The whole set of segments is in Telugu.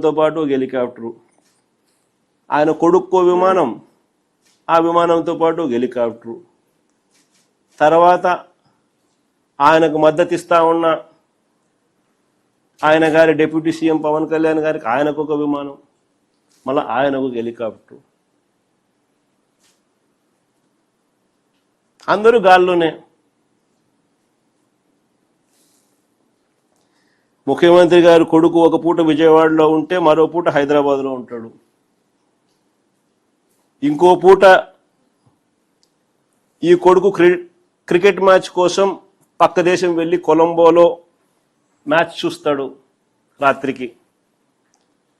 తో పాటు ఒక హెలికాప్టరు, ఆయన కొడుక్కో విమానం, ఆ విమానంతో పాటు ఒక హెలికాప్టరు, తర్వాత ఆయనకు మద్దతు ఇస్తా ఉన్న ఆయన గారి డిప్యూటీ సీఎం పవన్ కళ్యాణ్ గారికి ఆయనకు ఒక విమానం, మళ్ళీ ఆయనకు ఒక హెలికాప్టరు, అందరూ గాల్లోనే. ముఖ్యమంత్రి గారు కొడుకు ఒక పూట విజయవాడలో ఉంటే మరో పూట హైదరాబాద్లో ఉంటాడు, ఇంకో పూట ఈ కొడుకు క్రికెట్ మ్యాచ్ కోసం పక్క దేశం వెళ్ళి కొలంబోలో మ్యాచ్ చూస్తాడు రాత్రికి,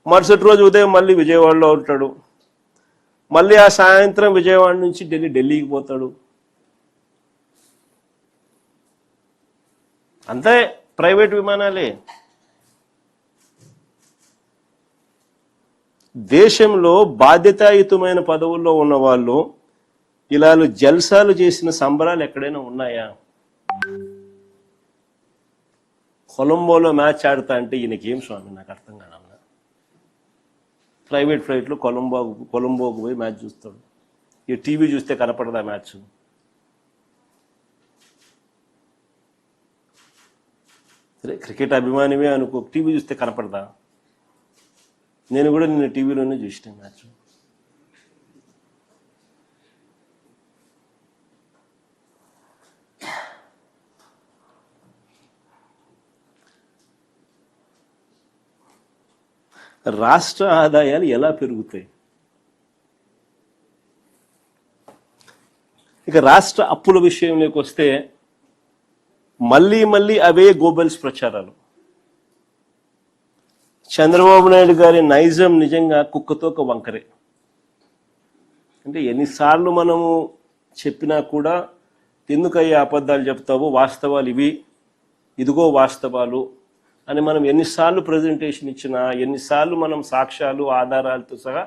మరుసటి రోజు ఉదయం మళ్ళీ విజయవాడలో ఉంటాడు, మళ్ళీ ఆ సాయంత్రం విజయవాడ నుంచి ఢిల్లీకి పోతాడు. అంతే, ప్రైవేట్ విమానాలే. దేశంలో బాధ్యతాయుతమైన పదవుల్లో ఉన్న వాళ్ళు ఇలా జల్సాలు చేసిన సంబరాలు ఎక్కడైనా ఉన్నాయా? కొలంబోలో మ్యాచ్ ఆడతా అంటే ఈయనకేం స్వామి, నాకు అర్థం కాదన్నా. ప్రైవేట్ ఫ్లైట్లో కొలంబోకు పోయి మ్యాచ్ చూస్తాడు, ఈ టీవీ చూస్తే కనపడదా మ్యాచ్? సరే, క్రికెట్ అభిమానివే అనుకో, టీవీ చూస్తే కనపడదా? నేను కూడా నిన్న టీవీలోనే చూసిన మ్యాచ్. రాష్ట్ర ఆదాయాలు ఎలా పెరుగుతాయి? ఇక రాష్ట్ర అప్పుల విషయంలోకి వస్తే మళ్ళీ అవే గోబెల్స్ ప్రచారాలు. చంద్రబాబు నాయుడు గారి నైజం నిజంగా కుక్కతోక వంకరే. అంటే ఎన్నిసార్లు మనము చెప్పినా కూడా ఎందుకయ్యా అబద్ధాలు చెప్తావు, వాస్తవాలు ఇవి, ఇదిగో వాస్తవాలు అని మనం ఎన్నిసార్లు ప్రజెంటేషన్ ఇచ్చినా, ఎన్నిసార్లు మనం సాక్ష్యాలు ఆధారాలతో సహా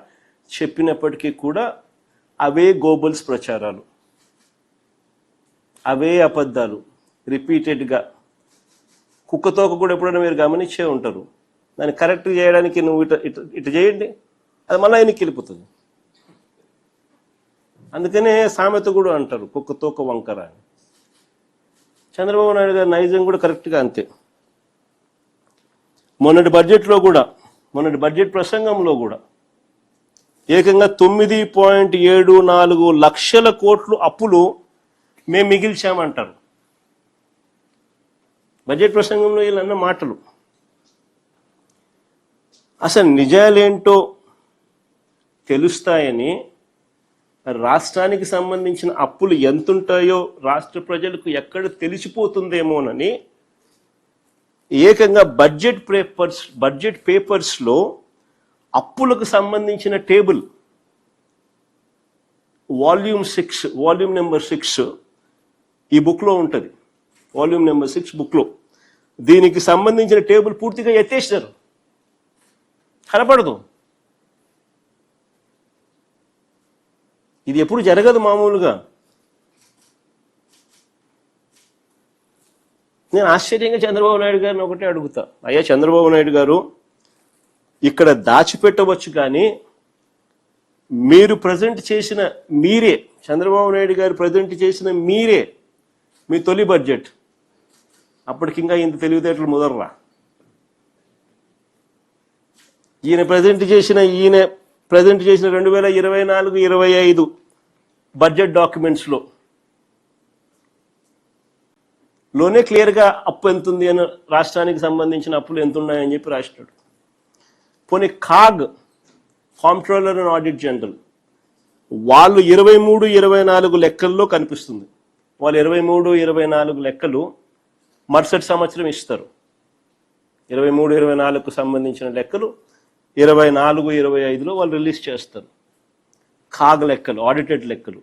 చెప్పినప్పటికీ కూడా అవే గోబెల్స్ ప్రచారాలు, అవే అబద్ధాలు రిపీటెడ్గా. కుక్కతోక కూడా ఎప్పుడైనా మీరు గమనించే ఉంటారు, దాన్ని కరెక్ట్ చేయడానికి నువ్వు ఇటు చేయండి, అది మళ్ళీ ఆయనకి వెళ్ళిపోతుంది. అందుకనే సామెత కూడా అంటారు కుక్కతోక వంకర అని. చంద్రబాబు నాయుడు గారి నైజం కూడా కరెక్ట్గా అంతే. మొన్నటి బడ్జెట్ ప్రసంగంలో కూడా ఏకంగా 9.74 లక్షల కోట్లు అప్పులు మేము మిగిల్చామంటారు. బడ్జెట్ ప్రసంగంలో వీళ్ళన్న మాటలు అసలు నిజాలేంటో తెలుస్తాయని, రాష్ట్రానికి సంబంధించిన అప్పులు ఎంతుంటాయో రాష్ట్ర ప్రజలకు ఎక్కడ తెలిసిపోతుందేమోనని ఏకంగా బడ్జెట్ పేపర్స్లో అప్పులకు సంబంధించిన టేబుల్ వాల్యూమ్ నెంబర్ 6 ఈ బుక్లో ఉంటుంది. వాల్యూమ్ నెంబర్ 6 బుక్లో దీనికి సంబంధించిన టేబుల్ పూర్తిగా ఎత్తేసారు, కనపడదు. ఇది ఎప్పుడు జరగదు మామూలుగా. నేను ఆశ్చర్యంగా చంద్రబాబు నాయుడు గారిని ఒకటే అడుగుతా, అయ్యా చంద్రబాబు నాయుడు గారు, ఇక్కడ దాచిపెట్టవచ్చు కానీ మీరు ప్రజెంట్ చేసిన చంద్రబాబు నాయుడు గారు ప్రజెంట్ చేసిన మీ తొలి బడ్జెట్, అప్పటికింకా ఇంత తెలివితేటలు ముదర్రా. ఈయన ప్రజెంట్ చేసిన 2024-25 బడ్జెట్ డాక్యుమెంట్స్లో క్లియర్గా అప్పు ఎంతుంది అని, రాష్ట్రానికి సంబంధించిన అప్పులు ఎంత ఉన్నాయని చెప్పి రాసినాడు. పోనీ కాంప్ట్రోలర్ అండ్ ఆడిట్ జనరల్ వాళ్ళు 23-24 లెక్కల్లో కనిపిస్తుంది. వాళ్ళు 23-24 లెక్కలు మరుసటి సంవత్సరం ఇస్తారు. 23-24కు సంబంధించిన లెక్కలు 24-25లో వాళ్ళు రిలీజ్ చేస్తారు. లెక్కలు, ఆడిటెడ్ లెక్కలు,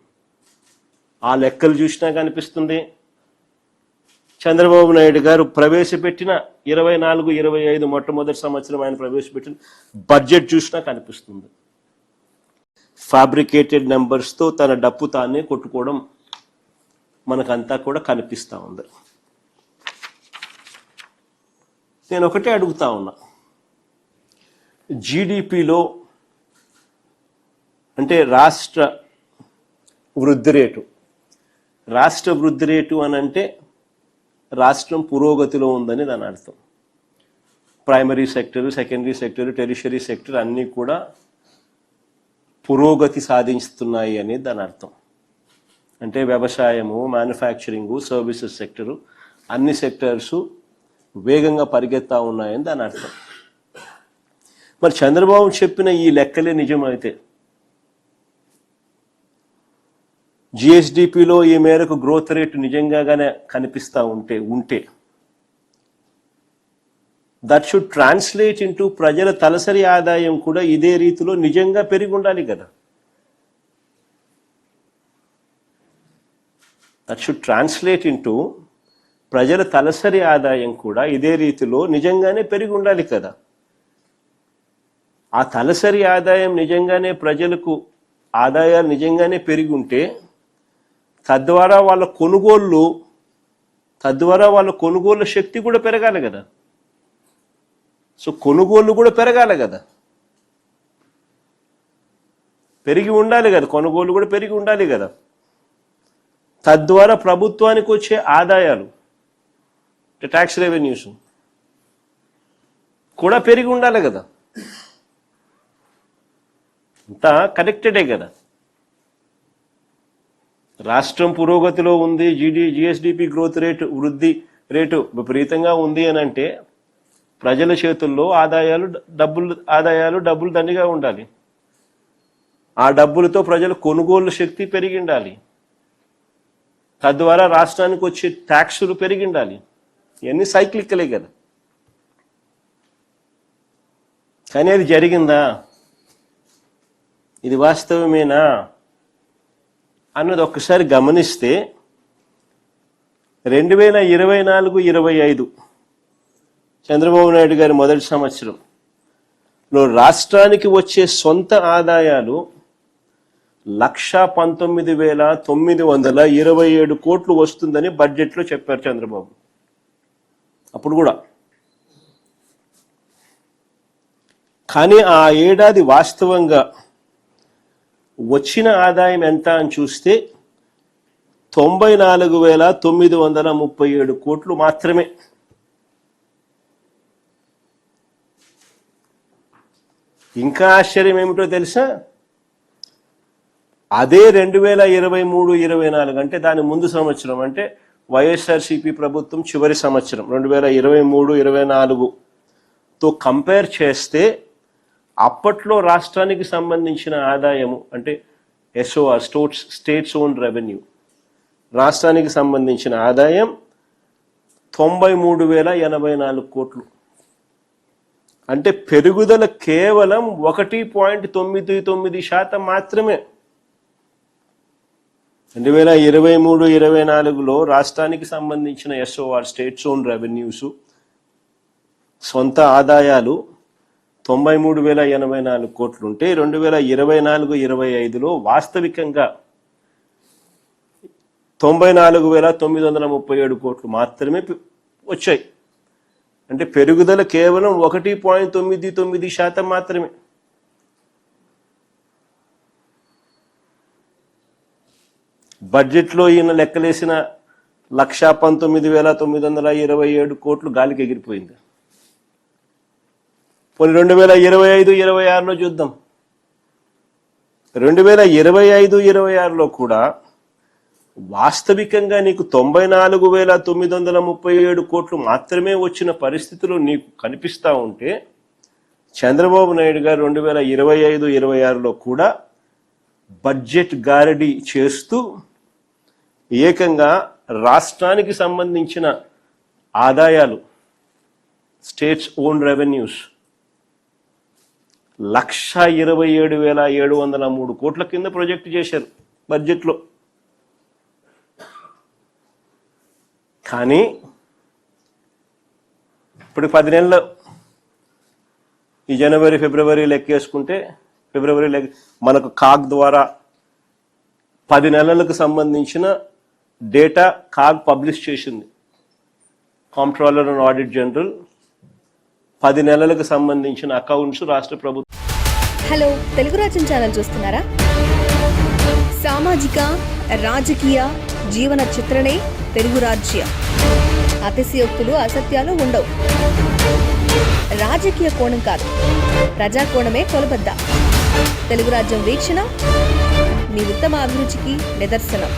ఆ లెక్కలు చూసినా కనిపిస్తుంది. చంద్రబాబు నాయుడు గారు ప్రవేశపెట్టిన 24-25 మొట్టమొదటి సంవత్సరం ఆయన ప్రవేశపెట్టిన బడ్జెట్ చూసినా కనిపిస్తుంది. ఫ్యాబ్రికేటెడ్ నెంబర్స్తో తన డప్పు తానే కొట్టుకోవడం మనకంతా కూడా కనిపిస్తూ ఉంది. నేను ఒకటే అడుగుతా ఉన్నా, జీడిపిలో అంటే రాష్ట్ర వృద్ధి రేటు అని అంటే రాష్ట్రం పురోగతిలో ఉందని దాని అర్థం. Primary sector, secondary sector, tertiary sector అన్నీ కూడా పురోగతి సాధిస్తున్నాయి అనేది దాని అర్థం. అంటే వ్యవసాయము, మ్యానుఫ్యాక్చరింగు, సర్వీసెస్ సెక్టరు అన్ని సెక్టర్స్ వేగంగా పరిగెత్తా ఉన్నాయని దాని అర్థం. మరి చంద్రబాబు చెప్పిన ఈ లెక్కలే నిజమైతే జిఎస్డిపిలో ఈ మేరకు గ్రోత్ రేటు నిజంగానే కనిపిస్తూ ఉంటే దట్ షుడ్ ట్రాన్స్లేట్ ఇంటూ ప్రజల తలసరి ఆదాయం కూడా ఇదే రీతిలో నిజంగా పెరిగి ఉండాలి కదా. దట్ షుడ్ ట్రాన్స్లేట్ ఇంటూ ప్రజల తలసరి ఆదాయం కూడా ఇదే రీతిలో నిజంగానే పెరిగి ఉండాలి కదా. ఆ తలసరి ఆదాయం నిజంగానే ప్రజలకు ఆదాయాలు నిజంగానే పెరిగి ఉంటే తద్వారా వాళ్ళ కొనుగోలు శక్తి కూడా పెరగాలి కదా. సో కొనుగోలు కూడా పెరగాలి కదా, పెరిగి ఉండాలి కదా, కొనుగోలు కూడా పెరిగి ఉండాలి కదా. తద్వారా ప్రభుత్వానికి వచ్చే ఆదాయాలు ట్యాక్స్ రెవెన్యూస్ కూడా పెరిగి ఉండాలి కదా. అంతా కనెక్టెడే కదా. రాష్ట్రం పురోగతిలో ఉంది, జిఎస్డిపి గ్రోత్ రేటు వృద్ధి రేటు విపరీతంగా ఉంది అని అంటే ప్రజల చేతుల్లో డబ్బులు దండిగా ఉండాలి. ఆ డబ్బులతో ప్రజల కొనుగోలు శక్తి పెరిగి ఉండాలి. తద్వారా రాష్ట్రానికి వచ్చే ట్యాక్సులు పెరిగి ఉండాలి. ఇవన్నీ సైక్లికలే కదా. కానీ అది జరిగిందా, ఇది వాస్తవమేనా అన్నది ఒక్కసారి గమనిస్తే 2024-25 చంద్రబాబు నాయుడు గారి మొదటి సంవత్సరంలో రాష్ట్రానికి వచ్చే సొంత ఆదాయాలు 119,927 కోట్లు వస్తుందని బడ్జెట్లో చెప్పారు చంద్రబాబు. అప్పుడు కూడా కానీ ఆ ఏడాది వాస్తవంగా వచ్చిన ఆదాయం ఎంత అని చూస్తే 94,937 కోట్లు మాత్రమే. ఇంకా ఆశ్చర్యం ఏమిటో తెలుసా, అదే 2023-24 అంటే దాని ముందు సంవత్సరం, అంటే వైఎస్ఆర్సీపీ ప్రభుత్వం చివరి సంవత్సరం 2023-24తో కంపేర్ చేస్తే అప్పట్లో రాష్ట్రానికి సంబంధించిన ఆదాయము అంటే ఎస్ఓఆర్ స్టేట్స్ ఓన్ రెవెన్యూ రాష్ట్రానికి సంబంధించిన ఆదాయం 93,084 కోట్లు. అంటే పెరుగుదల కేవలం 1.99% మాత్రమే. 2023-24లో రాష్ట్రానికి సంబంధించిన ఎస్ఓఆర్ స్టేట్స్ ఓన్ రెవెన్యూస్ సొంత ఆదాయాలు 93,084 కోట్లు ఉంటే 2024-25లో వాస్తవికంగా 94,937 కోట్లు మాత్రమే వచ్చాయి. అంటే పెరుగుదల కేవలం 1.99% మాత్రమే. బడ్జెట్లో ఈయన లెక్కలేసిన 119,927 కోట్లు గాలికి ఎగిరిపోయింది. పోనీ 2025-26లో చూద్దాం. 2025-26లో కూడా వాస్తవికంగా నీకు 94,937 కోట్లు మాత్రమే వచ్చిన పరిస్థితులు నీకు కనిపిస్తూ ఉంటే చంద్రబాబు నాయుడు గారు 2025-26లో కూడా బడ్జెట్ గారడీ చేస్తూ ఏకంగా రాష్ట్రానికి సంబంధించిన ఆదాయాలు స్టేట్స్ ఓన్ రెవెన్యూస్ 127,703 కోట్ల కింద ప్రొజెక్ట్ చేశారు బడ్జెట్లో. కానీ ఇప్పుడు 10 నెలలు ఈ జనవరి ఫిబ్రవరి లెక్కేసుకుంటే మనకు కాగ్ ద్వారా 10 నెలలకు సంబంధించిన డేటా కాగ్ పబ్లిష్ చేసింది. కాంప్ట్రోలర్ అండ్ ఆడిట్ జనరల్ 10 నెలలకు సంబంధించిన అకౌంట్స్ రాష్ట్ర ప్రభుత్వం. హలో, తెలుగు రాజ్యం ఛానల్ చూస్తున్నారా? సామాజిక రాజకీయ జీవన చిత్రణే తెలుగు రాజ్యం. అతిశయోక్తులు అసత్యాలు ఉండవు. రాజకీయ కోణం కాదు, ప్రజా కోణమే కొలబద్ద. తెలుగు రాజ్యం వీక్షణ మీ ఉత్తమ అభిరుచికి నిదర్శనం.